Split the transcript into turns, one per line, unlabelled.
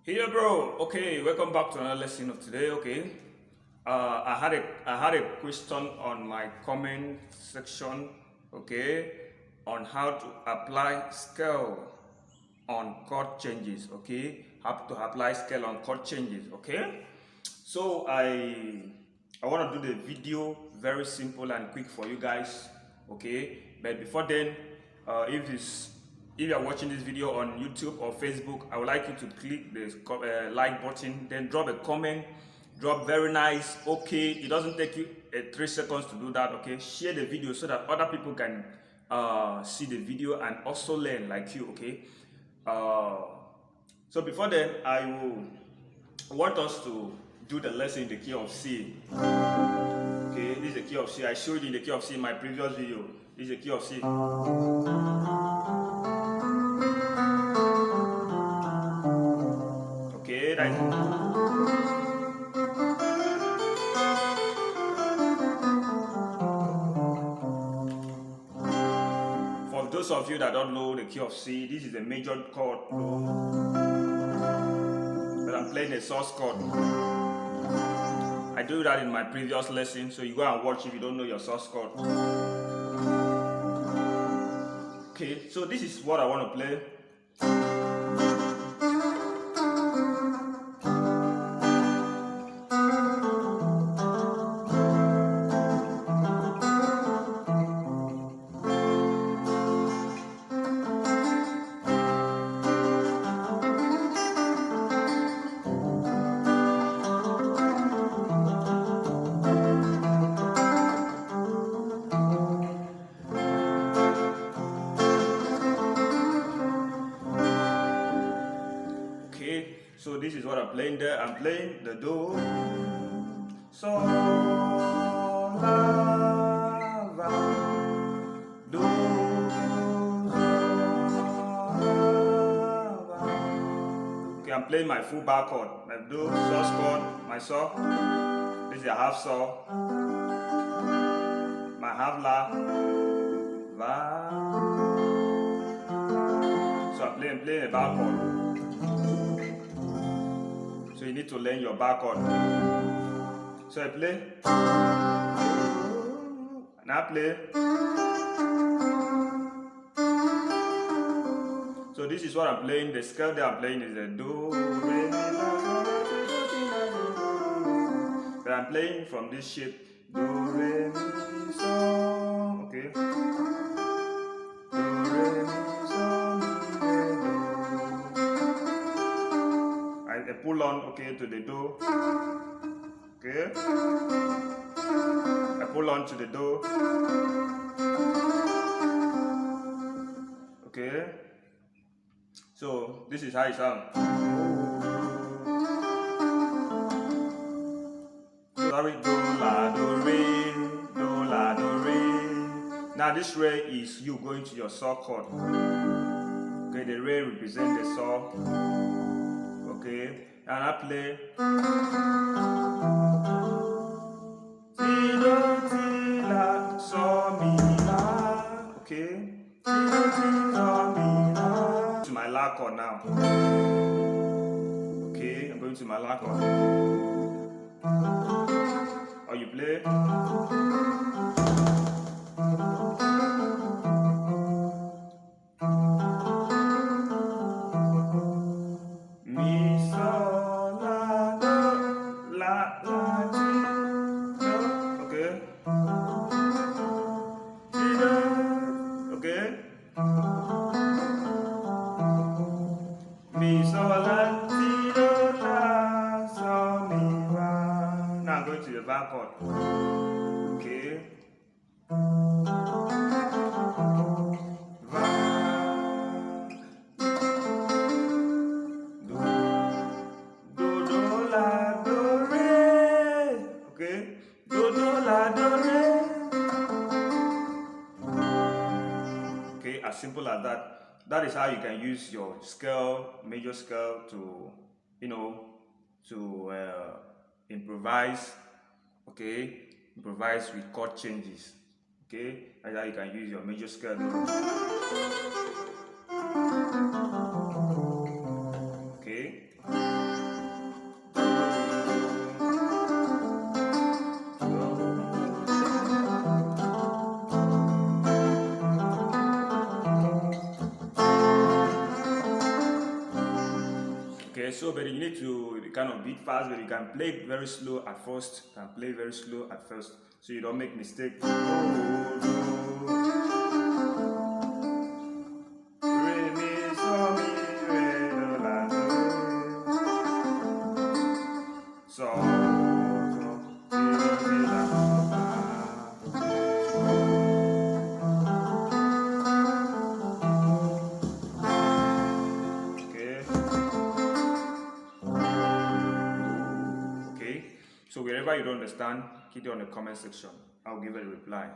Hey bro, okay, welcome back to another lesson of today. Okay, I had a question on my comment section. Okay, on how to apply scale on chord changes. Okay, how to apply scale on chord changes. Okay, so I want to do the video very simple and quick for you guys. Okay, but before then, if you are watching this video on YouTube or Facebook, I would like you to click the like button, then drop a comment, drop very nice. Okay, it doesn't take you 3 seconds to do that. Okay, share the video so that other people can see the video and also learn like you. Okay, uh, so before then, I want us to do the lesson in the key of C. Okay, this is the key of C. I showed you in the key of C in my previous video. This is the key of C. Okay, that's for those of you that don't know the key of C, this is a major chord, but I'm playing a source chord. I do that in my previous lesson, so you go and watch if you don't know your source chord. Okay, so this is what I want to play. So this is what I'm playing there. I'm playing the Do, Sol, La, Va, Do, Sol, La, Va. Okay, I'm playing my full bar chord. My Do, Sol chord, my Sol. This is a half Sol. My half La, Va. So I'm playing a bar chord. So you need to learn your bar chord. So I play, and I play. So this is what I'm playing. The scale that I'm playing is a Do, Re, Mi, Fa, Sol, La, Si, Do, Si, La, Do, Do. But I'm playing from this shape. Do, Re, Mi, Sol. Okay. Do, Re, Mi, Sol, Mi, Re, Do. I pull on, okay, to the Do. Okay. I pull on to the Do. Okay. So this is how it sounds. Sorry, Do, La, Do, Re, Do, La, Do, Re. Now this Re is you going to your Sol chord. Okay, the Re represents the Sol. Okay, and I play. Si, Do, Si, La, Sol, Mi, La. Okay. Si, Do, Si, Sol, Mi, La. To my La chord now. Okay, I'm going to my La chord. Or you play. Mi, Sol, La, Do, La, La, Si, Do. Okay. Si, Do. Okay. Mi, Sol, La, Si, Do, La, Sol, Mi, Fa. Now I'm going to the bar chord. Okay. Va. Do. Do, Do, La, Do, Re. Okay. Do, Do, La, Do, Re. Okay, as simple as that. That is how you can use your scale, major scale, to, to improvise. Okay, improvise with chord changes. Okay, that's how you can use your major scale. Okay. Okay, so but you need to kind of beat fast, but you can play it very slow at first. You can play very slow at first, so you don't make mistake. So wherever you don't understand, keep it on the comment section. I'll give a reply.